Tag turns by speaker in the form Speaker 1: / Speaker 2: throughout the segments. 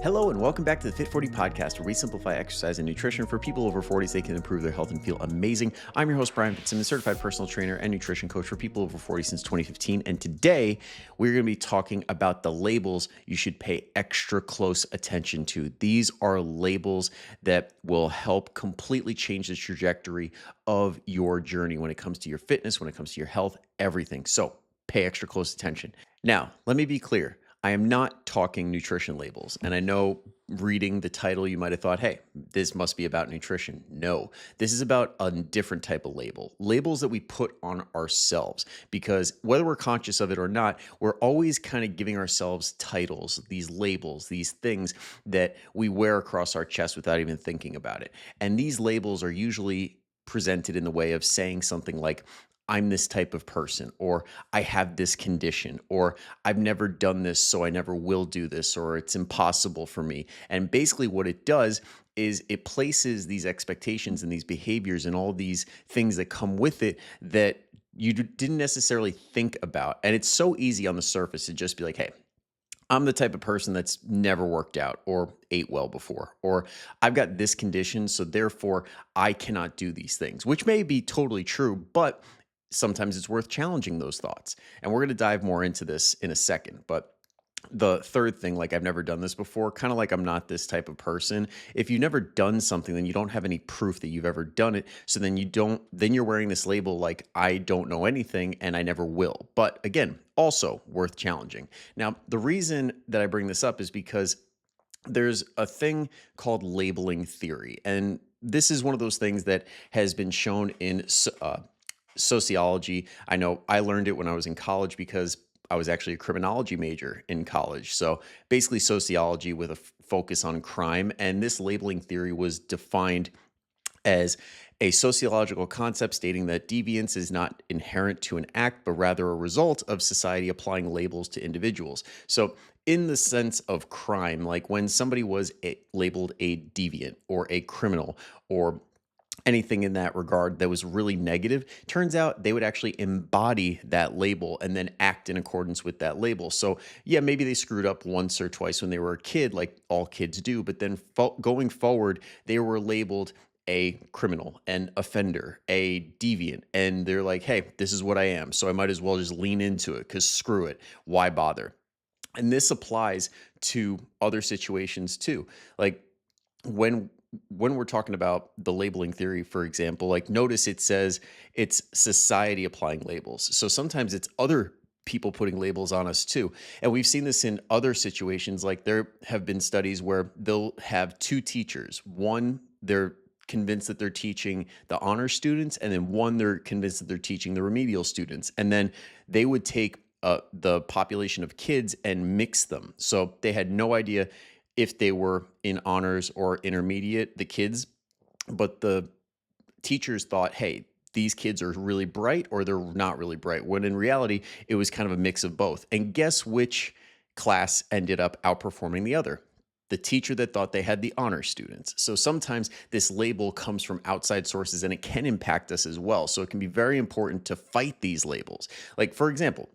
Speaker 1: Hello and welcome back to the Fit40 Podcast, where we simplify exercise and nutrition for people over 40 so they can improve their health and feel amazing. I'm your host, Brian Fitzsimmons, certified personal trainer and nutrition coach for people over 40 since 2015. And today we're going to be talking about the labels you should pay extra close attention to. These are labels that will help completely change the trajectory of your journey when it comes to your fitness, when it comes to your health, everything. So pay extra close attention. Now, let me be clear. I am not talking nutrition labels. And I know reading the title, you might have thought, hey, this must be about nutrition. No, this is about a different type of label, labels that we put on ourselves, because whether we're conscious of it or not, we're always kind of giving ourselves titles, these labels, these things that we wear across our chest without even thinking about it. And these labels are usually presented in the way of saying something like, I'm this type of person, or I have this condition, or I've never done this, so I never will do this, or it's impossible for me. And basically what it does is it places these expectations and these behaviors and all these things that come with it that you didn't necessarily think about. And it's so easy on the surface to just be like, hey, I'm the type of person that's never worked out or ate well before, or I've got this condition, so therefore I cannot do these things, which may be totally true, but sometimes it's worth challenging those thoughts. And we're going to dive more into this in a second. But the third thing, like I've never done this before, kind of like I'm not this type of person. If you've never done something, then you don't have any proof that you've ever done it. So then you're wearing this label like I don't know anything and I never will. But again, also worth challenging. Now, the reason that I bring this up is because there's a thing called labeling theory. And this is one of those things that has been shown in sociology. I know I learned it when I was in college because I was actually a criminology major in college. So basically sociology with a focus on crime. And this labeling theory was defined as a sociological concept stating that deviance is not inherent to an act, but rather a result of society applying labels to individuals. So in the sense of crime, like when somebody was labeled a deviant or a criminal or anything in that regard that was really negative, turns out they would actually embody that label and then act in accordance with that label. So yeah, maybe they screwed up once or twice when they were a kid, like all kids do, but then going forward, they were labeled a criminal, an offender, a deviant, and they're like, hey, this is what I am, so I might as well just lean into it because screw it, why bother? And this applies to other situations too. Like when we're talking about the labeling theory, for example, like notice it says it's society applying labels. So sometimes it's other people putting labels on us too. And we've seen this in other situations. Like there have been studies where they'll have two teachers. One, they're convinced that they're teaching the honor students, and then one, they're convinced that they're teaching the remedial students. And then they would take the population of kids and mix them. So they had no idea if they were in honors or intermediate, the kids, but the teachers thought, hey, these kids are really bright or they're not really bright, when in reality, it was kind of a mix of both. And guess which class ended up outperforming the other? The teacher that thought they had the honor students. So sometimes this label comes from outside sources and it can impact us as well. So it can be very important to fight these labels. Like, for example,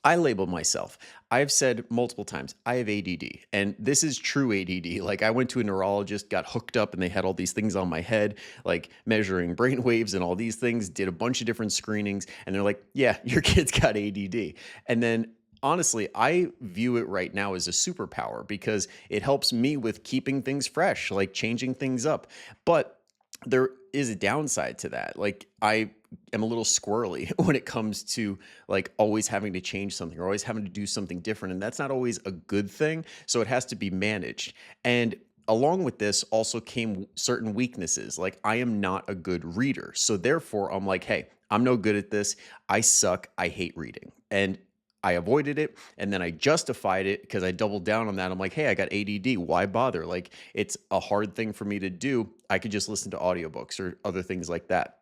Speaker 1: I label myself. I've said multiple times, I have ADD, and this is true ADD. Like I went to a neurologist, got hooked up, and they had all these things on my head, like measuring brain waves and all these things, did a bunch of different screenings, and they're like, yeah, your kid's got ADD. And then honestly, I view it right now as a superpower because it helps me with keeping things fresh, like changing things up. But there is a downside to that. Like I am a little squirrely when it comes to like always having to change something or always having to do something different. And that's not always a good thing. So it has to be managed. And along with this also came certain weaknesses. Like I am not a good reader. So therefore I'm like, hey, I'm no good at this. I suck. I hate reading. And I avoided it, and then I justified it because I doubled down on that. I'm like, hey, I got ADD. Why bother? Like, it's a hard thing for me to do. I could just listen to audiobooks or other things like that.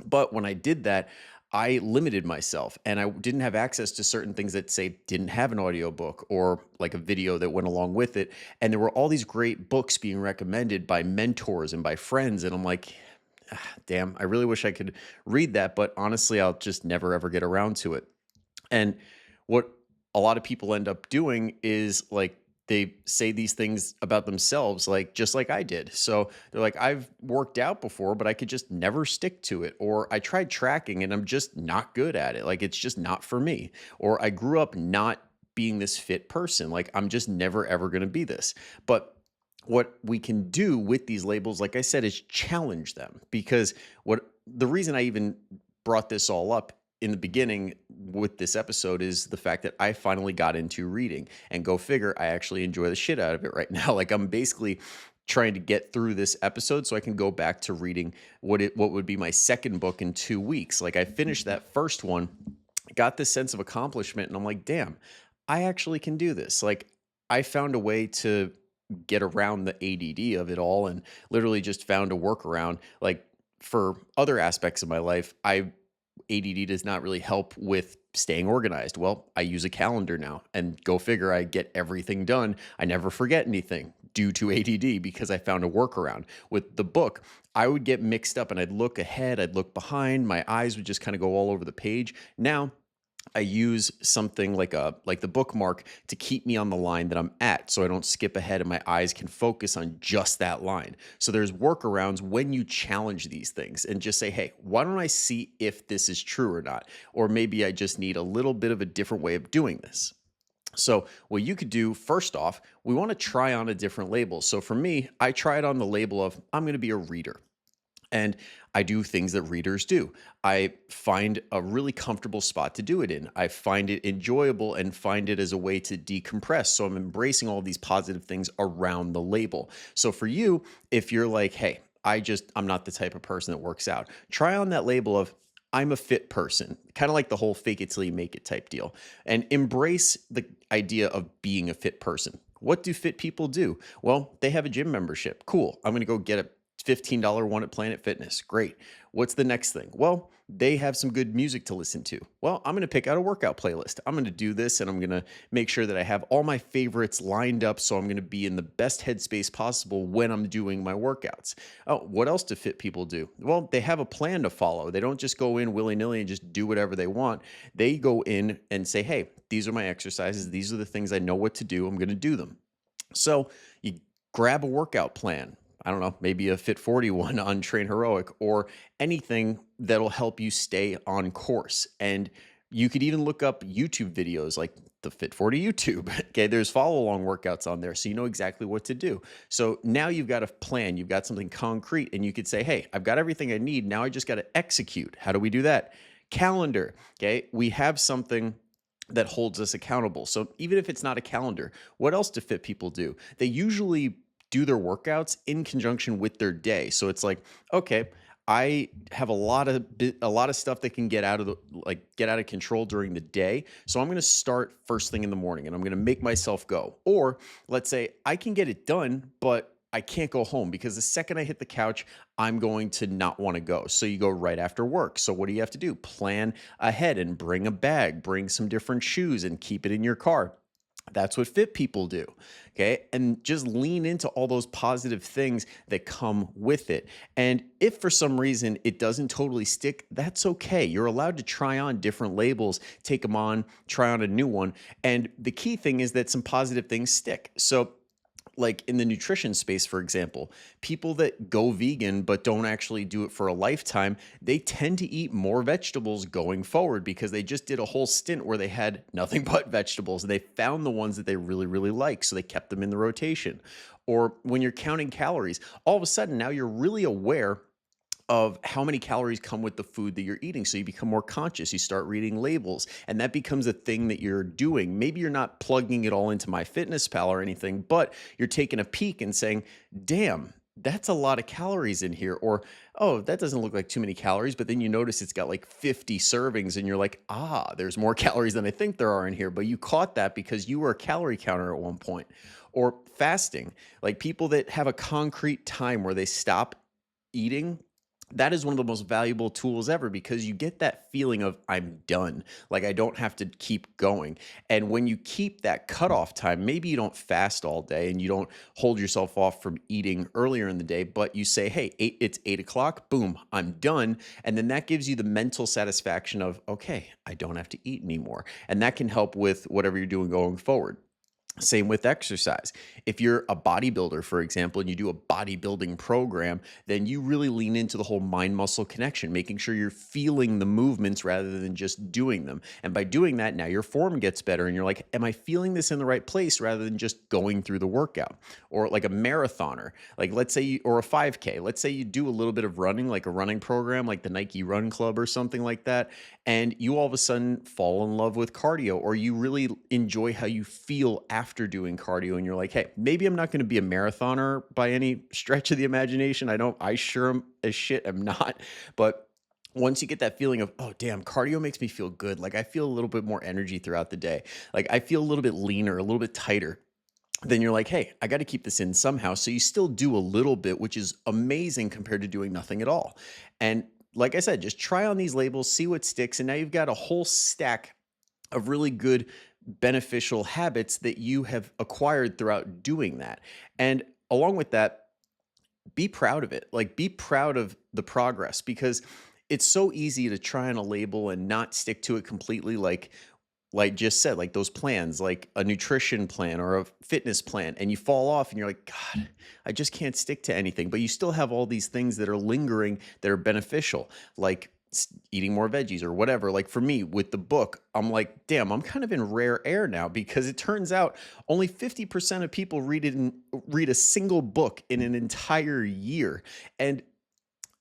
Speaker 1: But when I did that, I limited myself and I didn't have access to certain things that say didn't have an audiobook or like a video that went along with it. And there were all these great books being recommended by mentors and by friends. And I'm like, damn, I really wish I could read that. But honestly, I'll just never, ever get around to it. And what a lot of people end up doing is like they say these things about themselves, like just like I did. So they're like, I've worked out before, but I could just never stick to it. Or I tried tracking and I'm just not good at it. Like it's just not for me. Or I grew up not being this fit person. Like I'm just never ever going to be this. But what we can do with these labels, like I said, is challenge them, because what the reason I even brought this all up in the beginning with this episode is the fact that I finally got into reading, and go figure, I actually enjoy the shit out of it right now. Like I'm basically trying to get through this episode so I can go back to reading what would be my second book in 2 weeks. Like I finished that first one, got this sense of accomplishment, and I'm like, damn, I actually can do this. Like I found a way to get around the ADD of it all, and literally just found a workaround. Like for other aspects of my life, ADD does not really help with staying organized. Well, I use a calendar now, and go figure, I get everything done. I never forget anything due to ADD because I found a workaround. With the book, I would get mixed up and I'd look ahead, I'd look behind, my eyes would just kind of go all over the page. Now I use something like the bookmark to keep me on the line that I'm at, so I don't skip ahead and my eyes can focus on just that line. So there's workarounds when you challenge these things and just say, hey, why don't I see if this is true or not? Or maybe I just need a little bit of a different way of doing this. So what you could do, first off, we want to try on a different label. So for me, I tried on the label of I'm going to be a reader. And I do things that readers do. I find a really comfortable spot to do it in. I find it enjoyable and find it as a way to decompress. So I'm embracing all these positive things around the label. So for you, if you're like, hey, I'm not the type of person that works out, try on that label of I'm a fit person, kind of like the whole fake it till you make it type deal, and embrace the idea of being a fit person. What do fit people do? Well, they have a gym membership. Cool. I'm going to go get a $15 one at Planet Fitness. Great. What's the next thing? Well, they have some good music to listen to. Well, I'm going to pick out a workout playlist. I'm going to do this, and I'm going to make sure that I have all my favorites lined up, so I'm going to be in the best headspace possible when I'm doing my workouts. Oh, what else do fit people do? Well, they have a plan to follow. They don't just go in willy-nilly and just do whatever they want. They go in and say, hey, these are my exercises. These are the things I know what to do. I'm going to do them. So you grab a workout plan. I don't know, maybe a Fit40 one on Train Heroic, or anything that'll help you stay on course. And you could even look up YouTube videos like the Fit40 YouTube. Okay, there's follow along workouts on there, so you know exactly what to do. So now you've got a plan, you've got something concrete, and you could say, hey, I've got everything I need. Now I just got to execute. How do we do that? Calendar. Okay, we have something that holds us accountable. So even if it's not a calendar, what else do fit people do? They usually do their workouts in conjunction with their day. So it's like, okay, I have a lot of stuff that can get out of control during the day. So I'm going to start first thing in the morning, and I'm going to make myself go. Or let's say I can get it done, but I can't go home because the second I hit the couch, I'm going to not want to go. So you go right after work. So what do you have to do? Plan ahead and bring a bag, bring some different shoes, and keep it in your car. That's what fit people do. Okay. And just lean into all those positive things that come with it. And if for some reason it doesn't totally stick, that's okay. You're allowed to try on different labels, take them on, try on a new one. And the key thing is that some positive things stick. So like in the nutrition space, for example, people that go vegan but don't actually do it for a lifetime, they tend to eat more vegetables going forward because they just did a whole stint where they had nothing but vegetables. They found the ones that they really, really like, so they kept them in the rotation. Or when you're counting calories, all of a sudden now you're really aware of how many calories come with the food that you're eating. So you become more conscious. You start reading labels, and that becomes a thing that you're doing. Maybe you're not plugging it all into MyFitnessPal or anything, but you're taking a peek and saying, damn, that's a lot of calories in here. Or, oh, that doesn't look like too many calories, but then you notice it's got like 50 servings and you're like, there's more calories than I think there are in here. But you caught that because you were a calorie counter at one point. Or fasting, like people that have a concrete time where they stop eating. That is one of the most valuable tools ever, because you get that feeling of I'm done. Like I don't have to keep going. And when you keep that cutoff time, maybe you don't fast all day and you don't hold yourself off from eating earlier in the day, but you say, hey, it's 8 o'clock, boom, I'm done. And then that gives you the mental satisfaction of, okay, I don't have to eat anymore. And that can help with whatever you're doing going forward. Same with exercise. If you're a bodybuilder, for example, and you do a bodybuilding program, then you really lean into the whole mind muscle connection, making sure you're feeling the movements rather than just doing them. And by doing that, now your form gets better and you're like, am I feeling this in the right place rather than just going through the workout? Or like a marathoner, like let's say or a 5K, let's say you do a little bit of running, like a running program, like the Nike Run Club or something like that. And you all of a sudden fall in love with cardio, or you really enjoy how you feel after doing cardio. And you're like, hey, maybe I'm not going to be a marathoner by any stretch of the imagination. I sure am as shit am not. But once you get that feeling of, oh, damn, cardio makes me feel good. Like I feel a little bit more energy throughout the day. Like I feel a little bit leaner, a little bit tighter. Then you're like, hey, I got to keep this in somehow. So you still do a little bit, which is amazing compared to doing nothing at all. And like I said, just try on these labels, see what sticks. And now you've got a whole stack of really good beneficial habits that you have acquired throughout doing that. And along with that, be proud of it. Like be proud of the progress, because it's so easy to try on a label and not stick to it completely. Like just said, like those plans, like a nutrition plan or a fitness plan, and you fall off and you're like, God, I just can't stick to anything. But you still have all these things that are lingering that are beneficial, like eating more veggies or whatever. Like for me with the book, I'm like, damn, I'm kind of in rare air now, because it turns out only 50% of people read a single book in an entire year. And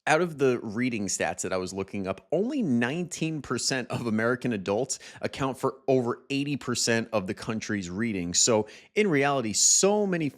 Speaker 1: out of the reading stats that I was looking up, only 19% of American adults account for over 80% of the country's reading. So in reality, so many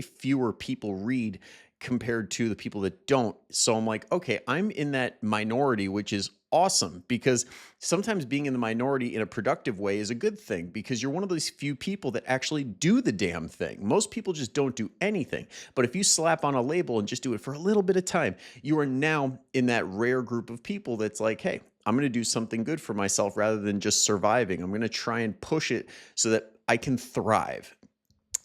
Speaker 1: fewer people read compared to the people that don't. So I'm like, okay, I'm in that minority, which is awesome, because sometimes being in the minority in a productive way is a good thing, because you're one of those few people that actually do the damn thing. Most people just don't do anything. But if you slap on a label and just do it for a little bit of time, you are now in that rare group of people that's like, hey, I'm going to do something good for myself rather than just surviving. I'm going to try and push it so that I can thrive.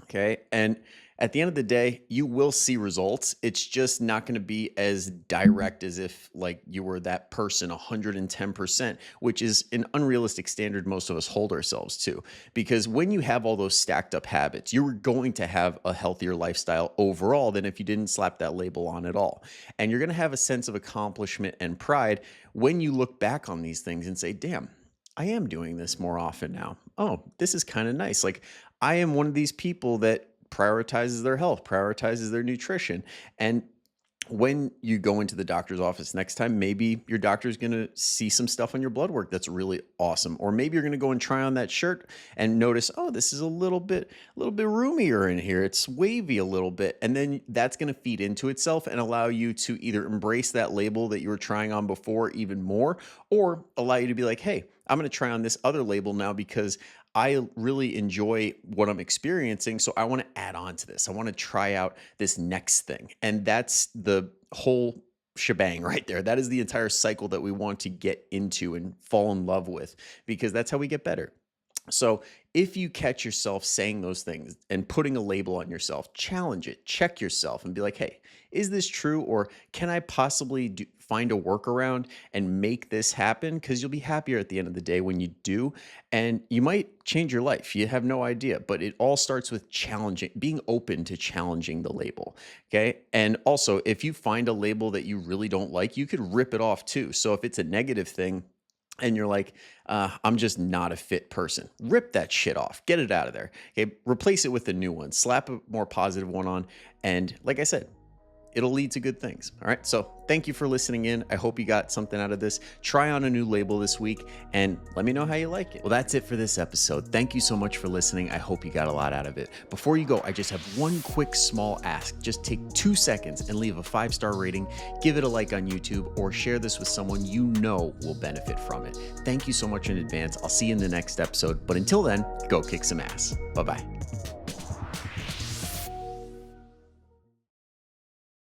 Speaker 1: Okay. And at the end of the day, you will see results. It's just not going to be as direct as if like you were that person 110%, which is an unrealistic standard most of us hold ourselves to. Because when you have all those stacked up habits, you're going to have a healthier lifestyle overall than if you didn't slap that label on at all. And you're going to have a sense of accomplishment and pride when you look back on these things and say, damn, I am doing this more often now. Oh, this is kind of nice. Like I am one of these people that prioritizes their health, prioritizes their nutrition. And when you go into the doctor's office next time, maybe your doctor's going to see some stuff on your blood work that's really awesome. Or maybe you're going to go and try on that shirt and notice, oh, this is a little bit roomier in here. It's wavy a little bit. And then that's going to feed into itself and allow you to either embrace that label that you were trying on before even more, or allow you to be like, hey, I'm going to try on this other label now because I really enjoy what I'm experiencing. So I want to add on to this. I want to try out this next thing. And that's the whole shebang right there. That is the entire cycle that we want to get into and fall in love with, because that's how we get better. So if you catch yourself saying those things and putting a label on yourself, challenge it, check yourself and be like, hey, is this true? Or can I possibly find a workaround and make this happen? Because you'll be happier at the end of the day when you do. And you might change your life. You have no idea. But it all starts with being open to challenging the label. Okay. And also, if you find a label that you really don't like, you could rip it off too. So if it's a negative thing, and you're like, I'm just not a fit person, rip that shit off, get it out of there. Okay, replace it with a new one, slap a more positive one on. And like I said, it'll lead to good things. All right. So thank you for listening in. I hope you got something out of this. Try on a new label this week and let me know how you like it. Well, that's it for this episode. Thank you so much for listening. I hope you got a lot out of it. Before you go, I just have one quick small ask. Just take 2 seconds and leave a 5-star rating, give it a like on YouTube, or share this with someone you know will benefit from it. Thank you so much in advance. I'll see you in the next episode. But until then, go kick some ass. Bye-bye.